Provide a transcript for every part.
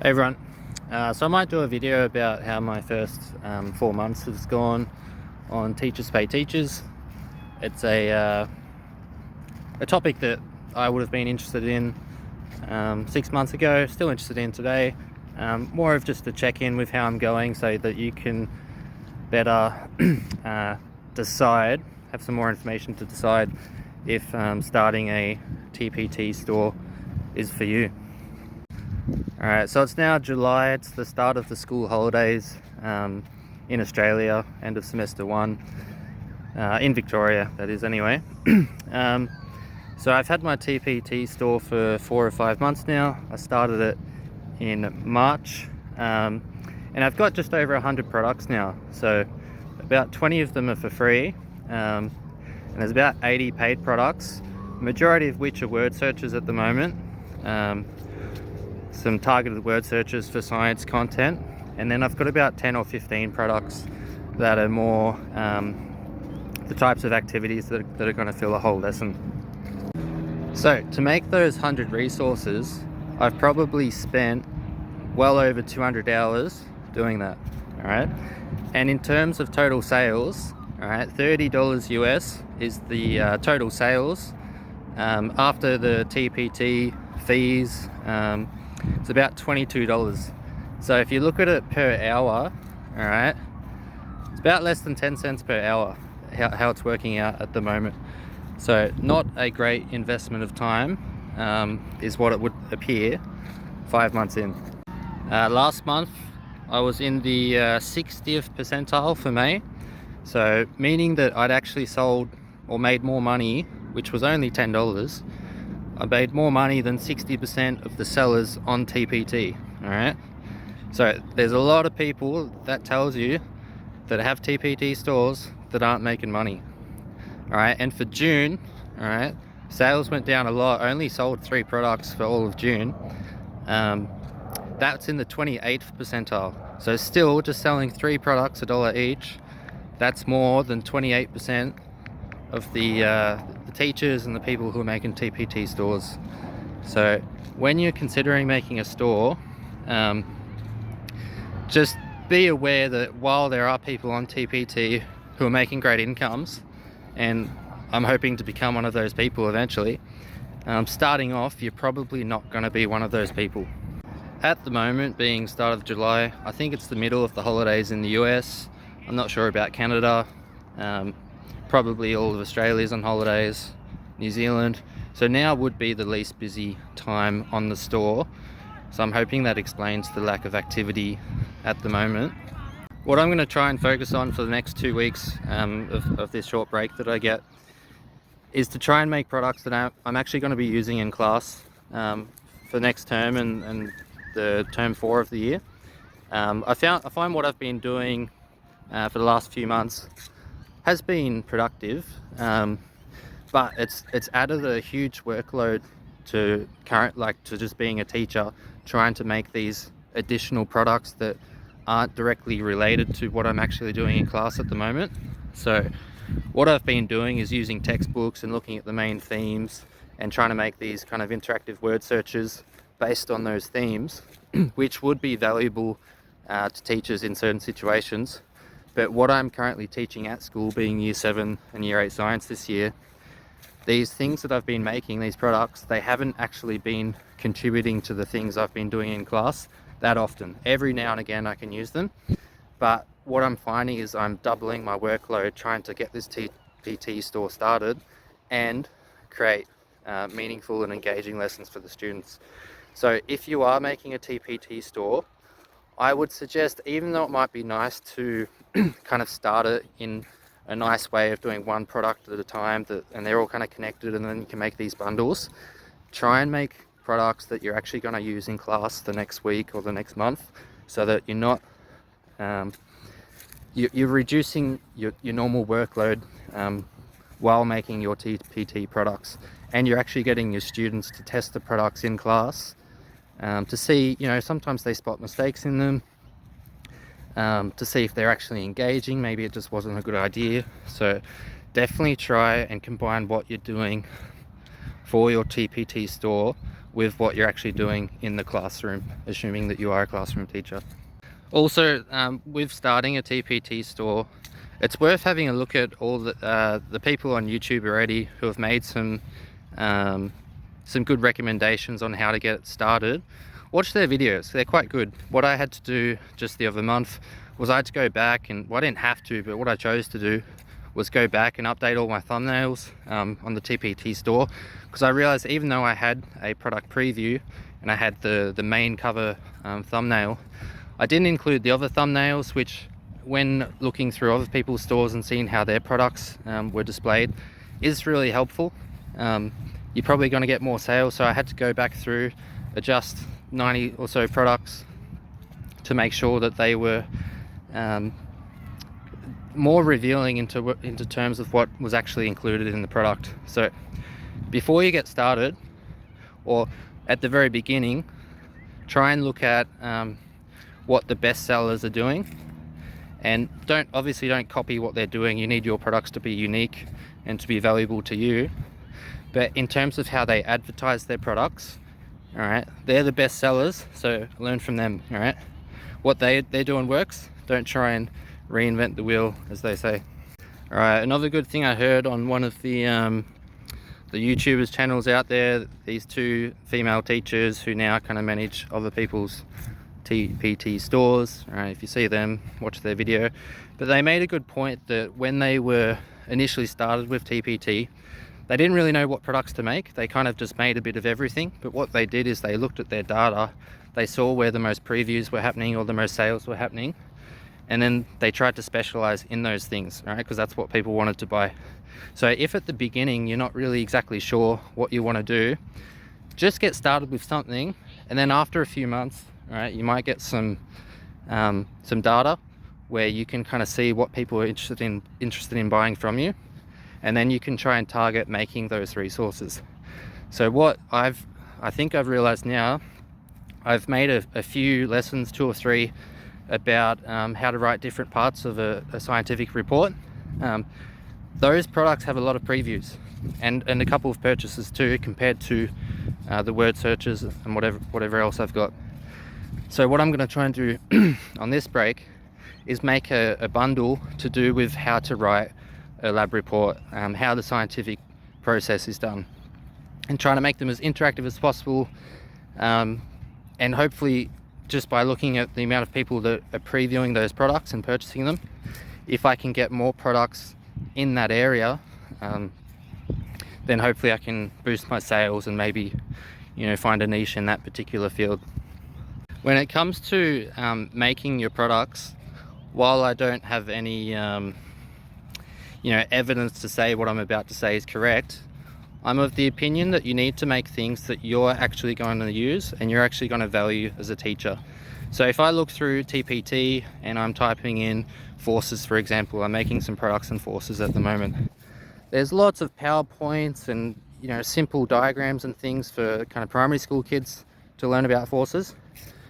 Hey everyone, so I might do a video about how my first 4 months has gone on Teachers Pay Teachers. It's a topic that I would have been interested in 6 months ago, still interested in today. More of just a check-in with how I'm going so that you can better decide, have some more information to decide if starting a TPT store is for you. Alright, so it's now July, it's the start of the school holidays in Australia, end of semester 1, in Victoria that is anyway. So I've had my TPT store for 4 or 5 months now. I started it in March, and I've got just over 100 products now, so about 20 of them are for free, and there's about 80 paid products, majority of which are word searches at the moment. Some targeted word searches for science content, and then I've got about 10 or 15 products that are more the types of activities that are going to fill a whole lesson. So to make those 100 resources, I've probably spent well over 200 hours doing that. All right, and in terms of total sales, all right, $30 US is the total sales after the TPT fees. It's about $22. So if you look at it per hour, all right, it's about less than 10 cents per hour, how it's working out at the moment. So not a great investment of time, is what it would appear 5 months in. Last month I was in the 60th percentile for May, so meaning that I'd actually sold or made more money, which was only $10. I made more money than 60% of the sellers on TPT. All right, so there's a lot of people, that tells you, that have TPT stores that aren't making money. All right, and for June, all right, sales went down a lot. I only sold 3 products for all of June. That's in the 28th percentile, so still just selling 3 products $1 each, that's more than 28% of the teachers and the people who are making TPT stores. So when you're considering making a store, just be aware that while there are people on TPT who are making great incomes, and I'm hoping to become one of those people eventually, starting off, you're probably not going to be one of those people. At the moment, being start of July, I think it's the middle of the holidays in the US. I'm not sure about Canada. Probably all of Australia's on holidays, New Zealand. So now would be the least busy time on the store. So I'm hoping that explains the lack of activity at the moment. What I'm going to try and focus on for the next 2 weeks of this short break that I get is to try and make products that I'm actually going to be using in class for next term and the term 4 of the year. I find what I've been doing for the last few months has been productive, but it's added a huge workload to just being a teacher, trying to make these additional products that aren't directly related to what I'm actually doing in class at the moment. So what I've been doing is using textbooks and looking at the main themes and trying to make these kind of interactive word searches based on those themes, which would be valuable to teachers in certain situations. But what I'm currently teaching at school, being Year 7 and Year 8 science this year, these things that I've been making, these products, they haven't actually been contributing to the things I've been doing in class that often. Every now and again I can use them, but what I'm finding is I'm doubling my workload trying to get this TPT store started and create meaningful and engaging lessons for the students. So if you are making a TPT store, I would suggest, even though it might be nice to kind of start it in a nice way of doing one product at a time, and they're all kind of connected, and then you can make these bundles, try and make products that you're actually going to use in class the next week or the next month, so that you're not you're reducing your normal workload while making your TPT products, and you're actually getting your students to test the products in class to see, sometimes they spot mistakes in them, to see if they're actually engaging. Maybe it just wasn't a good idea. So definitely try and combine what you're doing for your TPT store with what you're actually doing in the classroom, assuming that you are a classroom teacher. Also, with starting a TPT store, it's worth having a look at all the people on YouTube already who have made some good recommendations on how to get started. Watch their videos, they're quite good. What I had to do just the other month was I had to go back and, well, I didn't have to, but what I chose to do was go back and update all my thumbnails on the TPT store, because I realized even though I had a product preview and I had the main cover thumbnail, I didn't include the other thumbnails, which when looking through other people's stores and seeing how their products were displayed is really helpful. You're probably going to get more sales, so I had to go back through, adjust 90 or so products to make sure that they were more revealing into terms of what was actually included in the product. So before you get started, or at the very beginning, try and look at what the best sellers are doing, and obviously don't copy what they're doing. You need your products to be unique and to be valuable to you. But in terms of how they advertise their products, all right, they're the best sellers, so learn from them. All right, what they're doing works. Don't try and reinvent the wheel, as they say. All right, another good thing I heard on one of the YouTubers channels out there, these two female teachers who now kind of manage other people's TPT stores. All right, if you see them, watch their video. But they made a good point that when they were initially started with TPT, they didn't really know what products to make. They kind of just made a bit of everything. But what they did is they looked at their data, they saw where the most previews were happening or the most sales were happening, and then they tried to specialize in those things, right? Because that's what people wanted to buy. So if at the beginning you're not really exactly sure what you want to do, just get started with something, and then after a few months, right, you might get some data where you can kind of see what people are interested in buying from you, and then you can try and target making those resources. So what I think I've realized now, I've made a few lessons, 2 or 3, about how to write different parts of a scientific report. Those products have a lot of previews and a couple of purchases too, compared to the word searches and whatever else I've got. So what I'm going to try and do on this break is make a bundle to do with how to write a lab report, how the scientific process is done, and trying to make them as interactive as possible, and hopefully just by looking at the amount of people that are previewing those products and purchasing them, if I can get more products in that area, then hopefully I can boost my sales and maybe, find a niche in that particular field. When it comes to making your products, while I don't have any evidence to say what I'm about to say is correct, I'm of the opinion that you need to make things that you're actually going to use and you're actually going to value as a teacher. So if I look through TPT and I'm typing in forces, for example, I'm making some products and forces at the moment. There's lots of PowerPoints and simple diagrams and things for kind of primary school kids to learn about forces,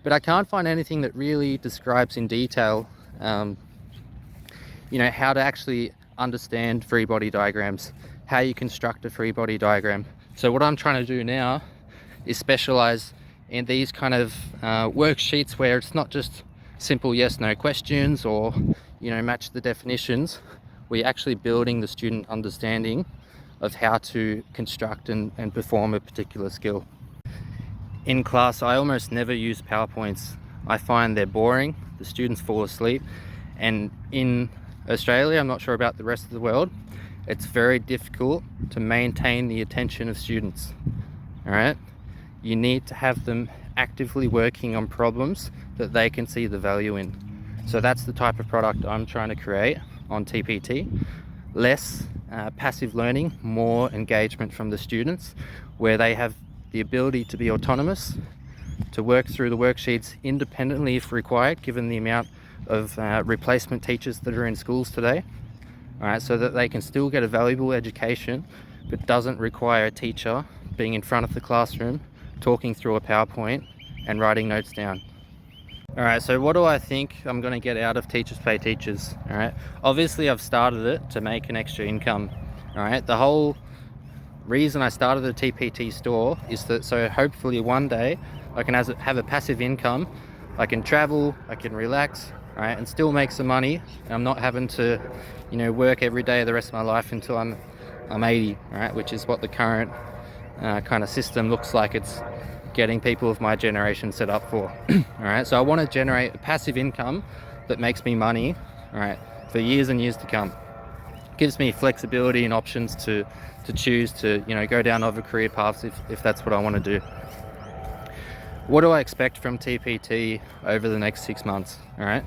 but I can't find anything that really describes in detail how to actually understand free body diagrams, how you construct a free body diagram. So what I'm trying to do now is specialize in these kind of worksheets where it's not just simple yes/no questions or match the definitions. We're actually building the student understanding of how to construct and perform a particular skill. In class, I almost never use PowerPoints. I find they're boring, the students fall asleep, and in Australia, I'm not sure about the rest of the world, it's very difficult to maintain the attention of students. All right, you need to have them actively working on problems that they can see the value in. So that's the type of product I'm trying to create on TPT. Less passive learning, more engagement from the students, where they have the ability to be autonomous, to work through the worksheets independently if required, given the amount of replacement teachers that are in schools today. All right, so that they can still get a valuable education, but doesn't require a teacher being in front of the classroom, talking through a PowerPoint and writing notes down. All right, so what do I think I'm going to get out of Teachers Pay Teachers? All right, obviously I've started it to make an extra income. All right, the whole reason I started a TPT store is that so hopefully one day I can have a passive income. I can travel, I can relax, right, and still make some money. And I'm not having to, you know, work every day of the rest of my life until I'm 80, right, which is what the current kind of system looks like it's getting people of my generation set up for. All right, so I want to generate a passive income that makes me money, all right, for years and years to come. Gives me flexibility and options to choose to, you know, go down other career paths if that's what I want to do. What do I expect from TPT over the next 6 months? All right,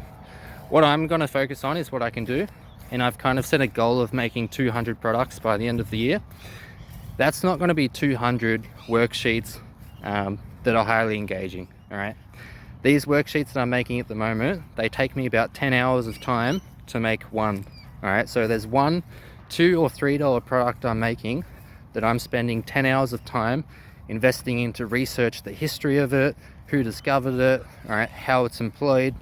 what I'm going to focus on is what I can do, and I've kind of set a goal of making 200 products by the end of the year. That's not going to be 200 worksheets that are highly engaging. All right, these worksheets that I'm making at the moment, they take me about 10 hours of time to make one. All right, so there's $1, $2 or $3 product I'm making that I'm spending 10 hours of time investing into research, the history of it, who discovered it, all right, how it's employed.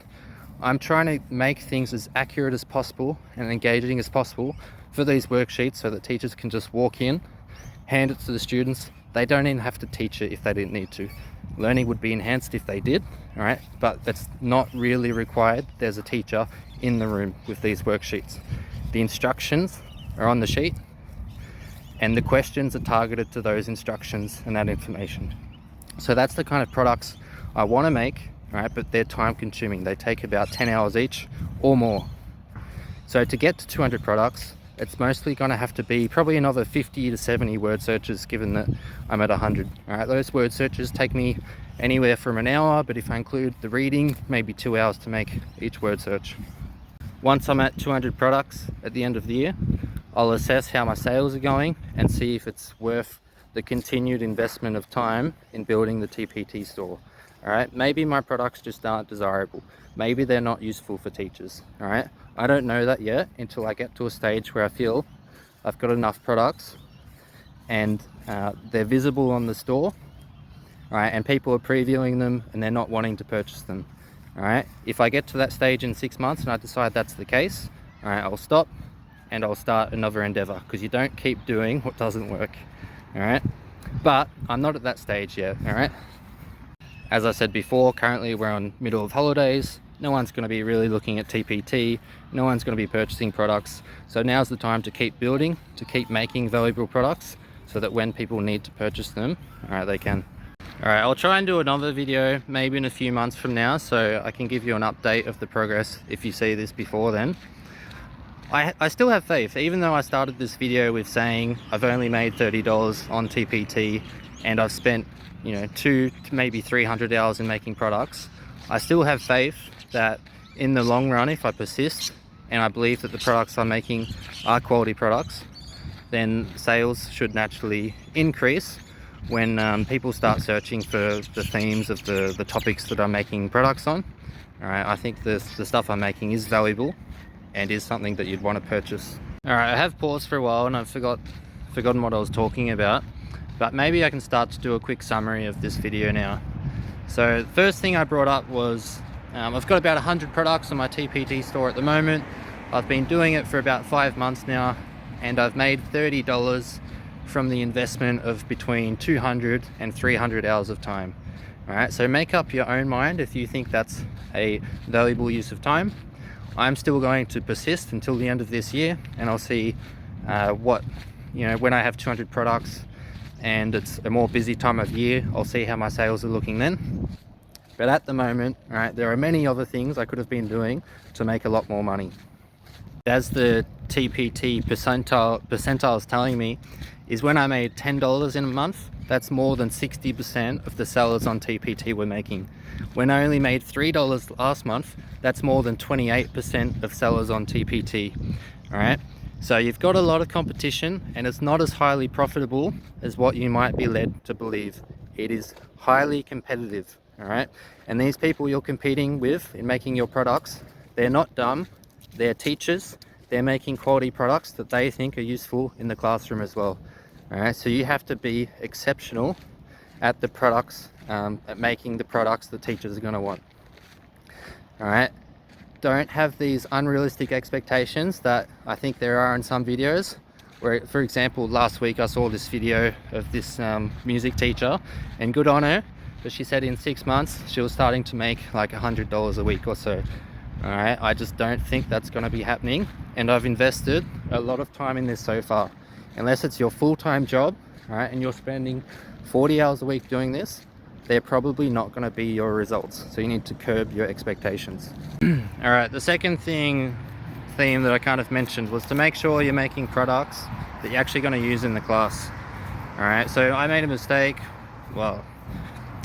I'm trying to make things as accurate as possible and engaging as possible for these worksheets so that teachers can just walk in, hand it to the students. They don't even have to teach it if they didn't need to. Learning would be enhanced if they did, all right, but that's not really required. There's a teacher in the room with these worksheets. The instructions are on the sheet, and the questions are targeted to those instructions and that information. So that's the kind of products I want to make, right? But they're time consuming. They take about 10 hours each or more. So to get to 200 products, it's mostly going to have to be probably another 50 to 70 word searches, given that I'm at 100. All right, those word searches take me anywhere from an hour, but if I include the reading, maybe 2 hours to make each word search. Once I'm at 200 products at the end of the year, I'll assess how my sales are going and see if it's worth the continued investment of time in building the TPT store. All right, maybe my products just aren't desirable. Maybe they're not useful for teachers. All right, I don't know that yet until I get to a stage where I feel I've got enough products and they're visible on the store, all right, and people are previewing them and they're not wanting to purchase them. All right, if I get to that stage in 6 months and I decide that's the case, all right, I'll stop and I'll start another endeavor, because you don't keep doing what doesn't work. All right, but I'm not at that stage yet. All right, as I said before, currently we're on middle of holidays. No one's going to be really looking at TPT. No one's going to be purchasing products. So now's the time to keep building, to keep making valuable products, so that when people need to purchase them, all right, they can. All right, I'll try and do another video maybe in a few months from now, so I can give you an update of the progress if you see this before then. I still have faith, even though I started this video with saying I've only made $30 on TPT and I've spent, you know, 200 to maybe 300 hours in making products. I still have faith that in the long run, if I persist and I believe that the products I'm making are quality products, then sales should naturally increase when people start searching for the themes of the topics that I'm making products on. All right, I think the stuff I'm making is valuable and is something that you'd want to purchase. All right, I have paused for a while and I've forgotten what I was talking about, but maybe I can start to do a quick summary of this video now. So the first thing I brought up was I've got about 100 products on my TPT store at the moment. I've been doing it for about 5 months now, and I've made $30 from the investment of between 200 and 300 hours of time. All right, so make up your own mind if you think that's a valuable use of time. I'm still going to persist until the end of this year, and I'll see what, you know, when I have 200 products and it's a more busy time of year, I'll see how my sales are looking then. But at the moment, all right, there are many other things I could have been doing to make a lot more money. As the TPT percentile is telling me, is when I made $10 in a month, that's more than 60% of the sellers on TPT were making. When I only made $3 last month, that's more than 28% of sellers on TPT. All right, so you've got a lot of competition and it's not as highly profitable as what you might be led to believe. It is highly competitive. All right, and these people you're competing with in making your products, they're not dumb, they're teachers, they're making quality products that they think are useful in the classroom as well. All right, so you have to be exceptional at the products, at making the products the teachers are going to want. All right, don't have these unrealistic expectations that I think there are in some videos. Where, for example, last week I saw this video of this music teacher, and good on her, but she said in 6 months she was starting to make like $100 a week or so. All right, I just don't think that's going to be happening, and I've invested a lot of time in this so far. Unless it's your full-time job, all right, and you're spending 40 hours a week doing this, they're probably not going to be your results. So you need to curb your expectations. All right, the second theme that I kind of mentioned was to make sure you're making products that you're actually going to use in the class. All right, so I made a mistake. Well,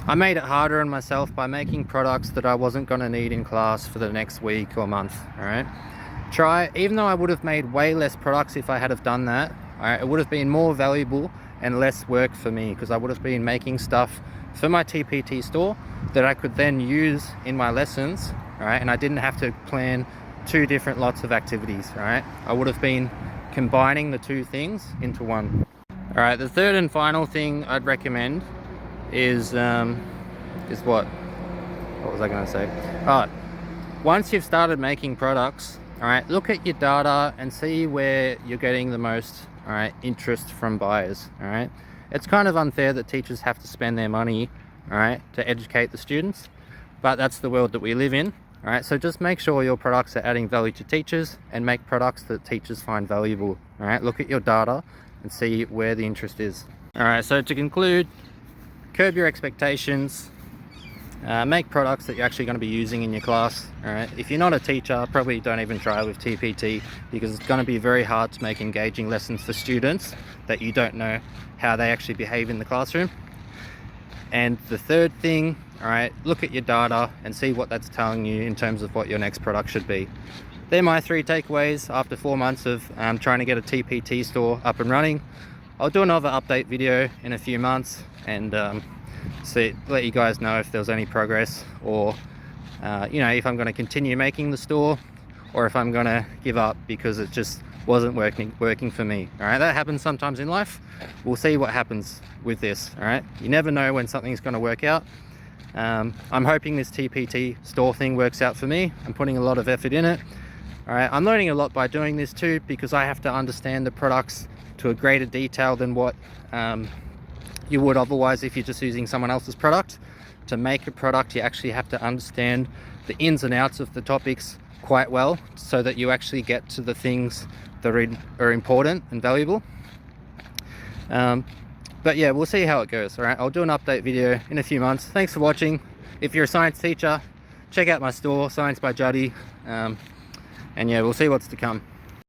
I made it harder on myself by making products that I wasn't going to need in class for the next week or month. All right, even though I would have made way less products if I had have done that, all right, it would have been more valuable and less work for me, because I would have been making stuff for my TPT store that I could then use in my lessons. All right, and I didn't have to plan 2 different lots of activities. All right, I would have been combining the 2 things into one. All right, the third and final thing I'd recommend is what was I going to say? All right, once you've started making products, all right, look at your data and see where you're getting the most, all right, interest from buyers. All right, it's kind of unfair that teachers have to spend their money, all right, to educate the students, but that's the world that we live in. All right, so just make sure your products are adding value to teachers, and make products that teachers find valuable. All right, look at your data and see where the interest is. All right, so to conclude, curb your expectations, make products that you're actually going to be using in your class. All right, if you're not a teacher, probably don't even try with TPT, because it's going to be very hard to make engaging lessons for students that you don't know how they actually behave in the classroom. And the third thing, all right, look at your data and see what that's telling you in terms of what your next product should be. They're my 3 takeaways after 4 months of trying to get a TPT store up and running. I'll do another update video in a few months and let you guys know if there's any progress, or you know, if I'm going to continue making the store, or if I'm going to give up because it just wasn't working for me. All right, that happens sometimes in life. We'll see what happens with this. All right, you never know when something's going to work out. I'm hoping this TPT store thing works out for me. I'm putting a lot of effort in it. All right, I'm learning a lot by doing this too, because I have to understand the products to a greater detail than what you would otherwise if you're just using someone else's product. To make a product, you actually have to understand the ins and outs of the topics quite well, so that you actually get to the things that are important and valuable. But yeah, we'll see how it goes. All right, I'll do an update video in a few months. Thanks for watching. If you're a science teacher, check out my store, Science by Juddy. And yeah, we'll see what's to come.